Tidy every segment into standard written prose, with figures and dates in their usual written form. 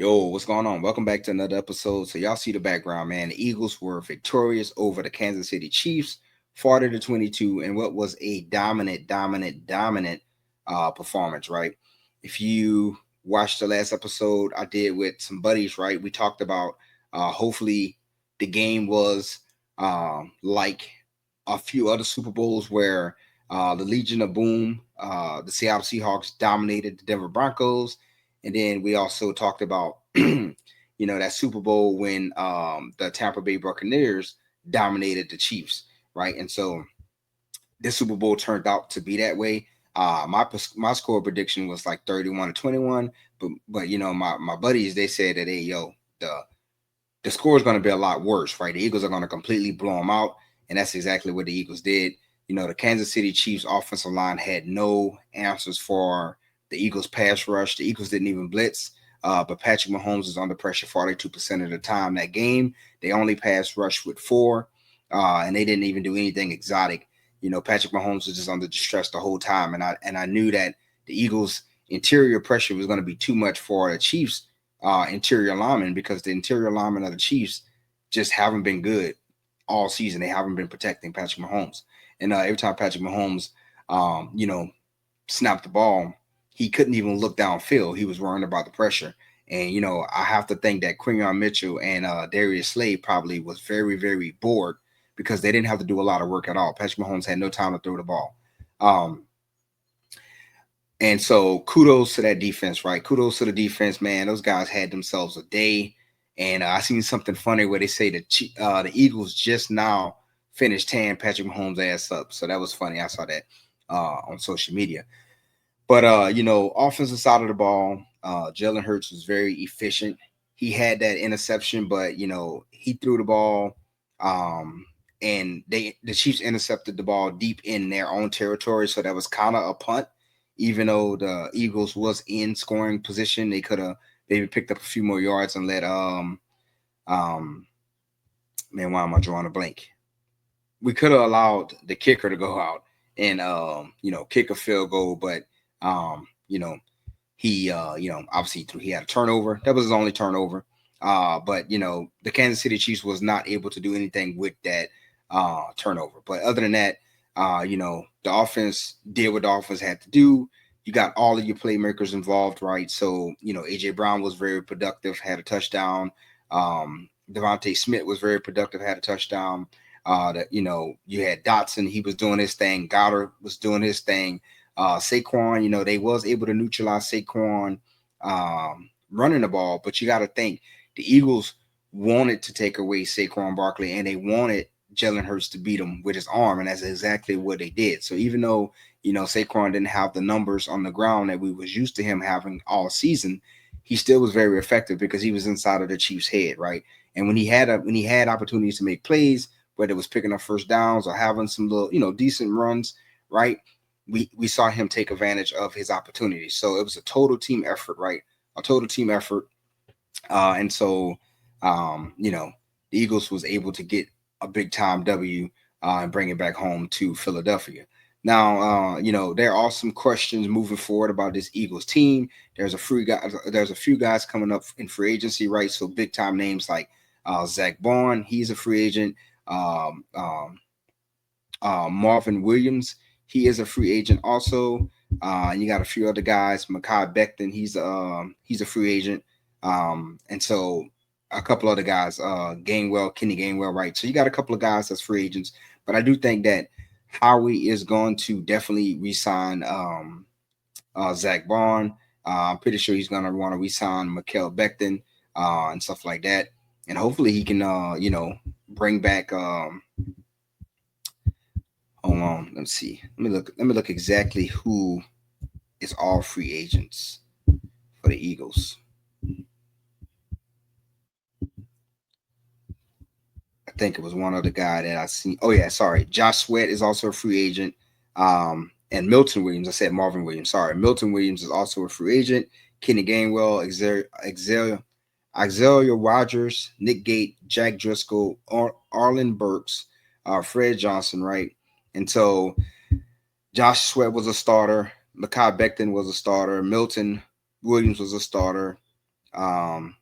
Yo, what's going on? Welcome back to another episode. So y'all see the background, man. The Eagles were victorious over the Kansas City Chiefs, 40-22, and what was a dominant performance, right? If you watched the last episode I did with some buddies, right? We talked about hopefully the game was like a few other Super Bowls where the Legion of Boom, the Seattle Seahawks dominated the Denver Broncos, and then we also talked about, that Super Bowl when the Tampa Bay Buccaneers dominated the Chiefs, right? And so this Super Bowl turned out to be that way. My score prediction was like 31-21, but my buddies, they said that, hey, yo, the score is going to be a lot worse, right? The Eagles are going to completely blow them out, and that's exactly what the Eagles did. The Kansas City Chiefs offensive line had no answers for the Eagles pass rush. The Eagles didn't even blitz, but Patrick Mahomes was under pressure 42% of the time that game. They only pass rushed with four, and they didn't even do anything exotic. Patrick Mahomes was just under distress the whole time, and I knew that the Eagles' interior pressure was going to be too much for the Chiefs interior linemen, because the interior linemen of the Chiefs just haven't been good all season. They haven't been protecting Patrick Mahomes. And every time Patrick Mahomes, snapped the ball, he couldn't even look downfield. He was worrying about the pressure. And, I have to think that Quinion Mitchell and Darius Slade probably was very, very bored because they didn't have to do a lot of work at all. Patrick Mahomes had no time to throw the ball. And so kudos to that defense, right? Kudos to the defense, man. Those guys had themselves a day. And I seen something funny where they say the Eagles just now finished tearing Patrick Mahomes' ass up. So that was funny. I saw that on social media. But offensive side of the ball, Jalen Hurts was very efficient. He had that interception, but he threw the ball, and the Chiefs intercepted the ball deep in their own territory, so that was kind of a punt. Even though the Eagles was in scoring position, they could have maybe picked up a few more yards and let um man, why am I drawing a blank? We could have allowed the kicker to go out and kick a field goal, but um, you know, he obviously he had a turnover. That was his only turnover. But the Kansas City Chiefs was not able to do anything with that turnover. But other than that, the offense did what the offense had to do. You got all of your playmakers involved, right? So, AJ Brown was very productive, had a touchdown. Devontae Smith was very productive, had a touchdown. You had Dotson, he was doing his thing. Goddard was doing his thing. Saquon, they was able to neutralize Saquon running the ball, but you got to think the Eagles wanted to take away Saquon Barkley, and they wanted Jalen Hurts to beat him with his arm, and that's exactly what they did. So even though Saquon didn't have the numbers on the ground that we was used to him having all season, he still was very effective because he was inside of the Chiefs' head, right? And when he had opportunities to make plays, whether it was picking up first downs or having some little decent runs, right? We saw him take advantage of his opportunities. So it was a total team effort, right? A total team effort. And so, the Eagles was able to get a big time W and bring it back home to Philadelphia. Now, there are some questions moving forward about this Eagles team. There's a few guys coming up in free agency, right? So big time names like Zach Bond, he's a free agent. Um, um, Marvin Williams, he is a free agent also. And you got a few other guys. Mekhi Becton, he's a free agent. And so a couple other guys, Kenny Gainwell, right? So you got a couple of guys that's free agents. But I do think that Howie is going to definitely re-sign Zach Bond. I'm pretty sure he's going to want to re-sign Mekhi Becton and stuff like that. And hopefully he can, bring back. Hold on, let's see. Let me look. Let me look exactly who is all free agents for the Eagles. I think it was one other guy that I seen. Oh yeah, sorry. Josh Sweat is also a free agent. And Milton Williams. I said Marvin Williams. Sorry, Milton Williams is also a free agent. Kenny Gainwell, Axelia Rogers, Nick Gate, Jack Driscoll, Arlen Burks, Fred Johnson, right? And so Josh Sweat was a starter. Mekhi Becton was a starter. Milton Williams was a starter. Um,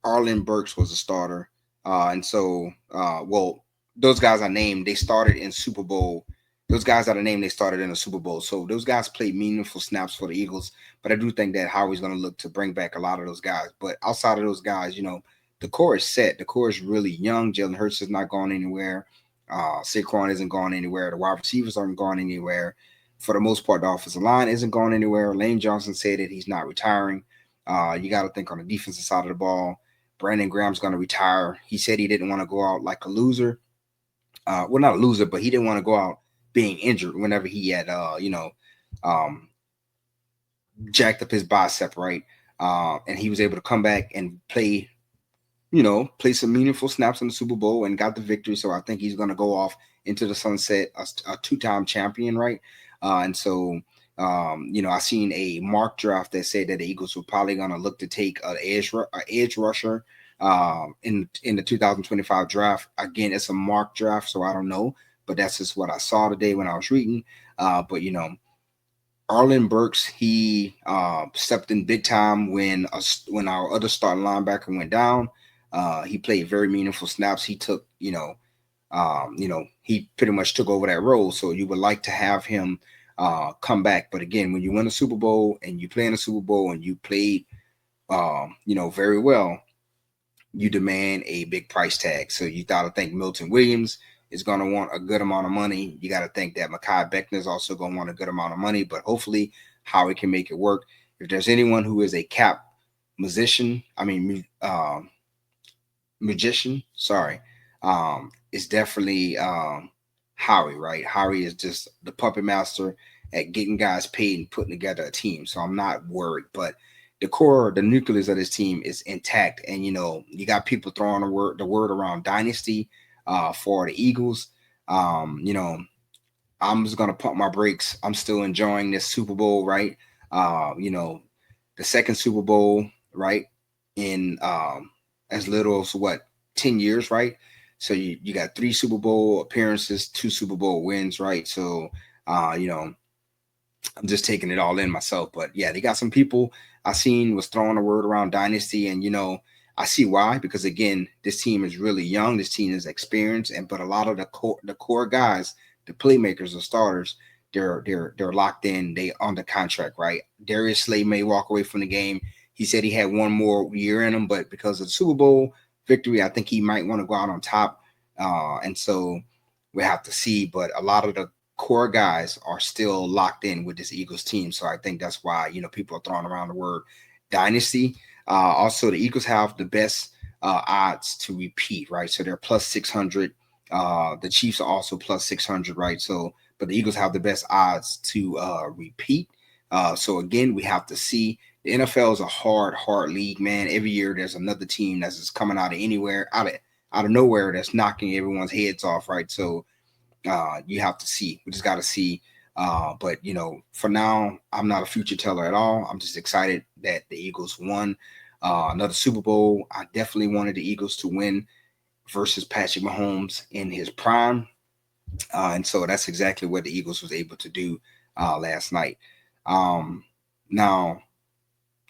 Arlen Burks was a starter. And so, well, those guys I named, they started in Super Bowl. Those guys that I named, they started in a Super Bowl. So those guys played meaningful snaps for the Eagles. But I do think that Howie's going to look to bring back a lot of those guys. But outside of those guys, the core is set. The core is really young. Jalen Hurts is not going anywhere. Saquon isn't going anywhere. The wide receivers aren't going anywhere. For the most part, the offensive line isn't going anywhere. Lane Johnson said that he's not retiring. You got to think on the defensive side of the ball. Brandon Graham's going to retire. He said he didn't want to go out like a loser. Well, not a loser, but he didn't want to go out being injured whenever he had, um, jacked up his bicep, right? And he was able to come back and play some meaningful snaps in the Super Bowl and got the victory. So I think he's going to go off into the sunset, a two-time champion, right? And so, I seen a mock draft that said that the Eagles were probably going to look to take an edge rusher in the 2025 draft. Again, it's a mock draft, so I don't know, but that's just what I saw today when I was reading. But Arlen Burks, he stepped in big time when our other starting linebacker went down. He played very meaningful snaps. He took, he pretty much took over that role. So you would like to have him come back. But again, when you win a Super Bowl and you play in a Super Bowl and you played, very well, you demand a big price tag. So you got to think Milton Williams is going to want a good amount of money. You got to think that Mekhi Becton is also going to want a good amount of money. But hopefully, Howie can make it work. If there's anyone who is a cap musician, magician, sorry, it's definitely Howie, right? Howie is just the puppet master at getting guys paid and putting together a team. So I'm not worried. But the core, the nucleus of this team is intact. And you got people throwing the word around dynasty for the Eagles. I'm just gonna pump my brakes. I'm still enjoying this Super Bowl, right? The second Super Bowl, right? In as little as what 10 years, right? So you got three Super Bowl appearances, two Super Bowl wins, right? So I'm just taking it all in myself. But yeah, they got some people I seen was throwing the word around dynasty, and I see why, because again, this team is really young. This team is experienced, but a lot of the core guys, the playmakers, the starters, they're locked in. They on the contract, right? Darius Slay may walk away from the game. He said he had one more year in him, but because of the Super Bowl victory, I think he might want to go out on top. And so we have to see. But a lot of the core guys are still locked in with this Eagles team. So I think that's why, people are throwing around the word dynasty. Also, the Eagles have the best odds to repeat, right? So they're plus 600. The Chiefs are also plus 600, right? So, but the Eagles have the best odds to repeat. So again, we have to see. The NFL is a hard league, man. Every year there's another team that's just coming out of anywhere, out of nowhere, that's knocking everyone's heads off, right? So you have to see. We just got to see. But for now, I'm not a future teller at all. I'm just excited that the Eagles won another Super Bowl. I definitely wanted the Eagles to win versus Patrick Mahomes in his prime, and so that's exactly what the Eagles was able to do last night. Now,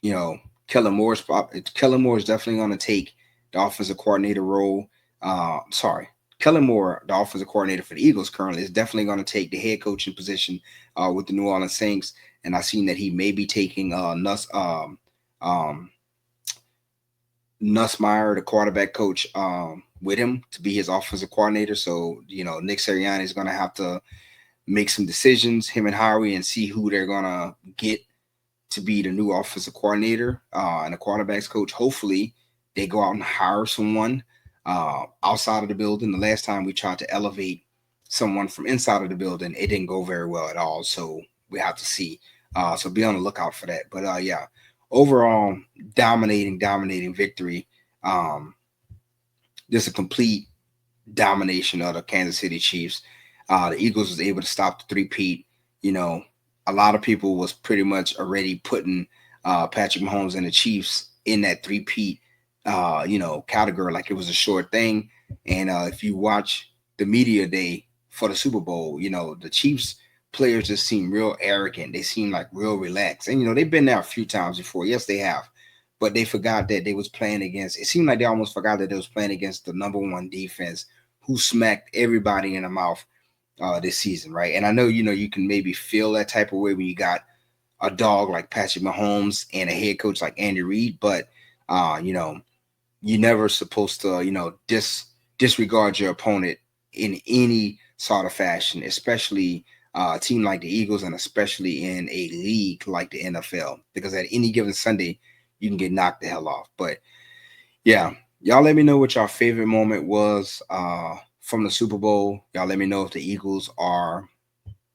you know, Kellen Moore is definitely going to take the offensive coordinator role. Sorry, Kellen Moore, the offensive coordinator for the Eagles currently, is definitely going to take the head coaching position with the New Orleans Saints. And I've seen that he may be taking um, Nussmeyer, the quarterback coach, with him to be his offensive coordinator. So, Nick Sirianni is going to have to make some decisions, him and Howie, and see who they're going to get to be the new offensive coordinator and the quarterbacks coach. Hopefully, they go out and hire someone outside of the building. The last time we tried to elevate someone from inside of the building, it didn't go very well at all. So we have to see. So be on the lookout for that. But yeah, overall, dominating victory. Just a complete domination of the Kansas City Chiefs. The Eagles was able to stop the three-peat. A lot of people was pretty much already putting Patrick Mahomes and the Chiefs in that three-peat, category, like it was a short thing. And if you watch the media day for the Super Bowl, the Chiefs players just seem real arrogant. They seem like real relaxed. And, they've been there a few times before. Yes, they have. but they forgot that they was playing against. It seemed like they almost forgot that they was playing against the number one defense, who smacked everybody in the mouth this season, right? And I know you can maybe feel that type of way when you got a dog like Patrick Mahomes and a head coach like Andy Reid, but you know, you're never supposed to disregard your opponent in any sort of fashion, especially a team like the Eagles, and especially in a league like the NFL, because at any given Sunday you can get knocked the hell off. But yeah, y'all let me know what your favorite moment was from the Super Bowl. Y'all let me know if the Eagles are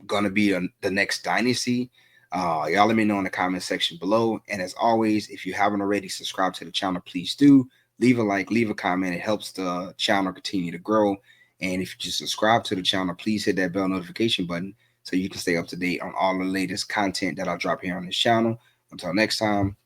gonna be the next dynasty. Y'all let me know in the comment section below. And as always, if you haven't already subscribed to the channel, please do. Leave a like, leave a comment. It helps the channel continue to grow. And if you just subscribe to the channel, please hit that bell notification button so you can stay up to date on all the latest content that I drop here on this channel. Until next time,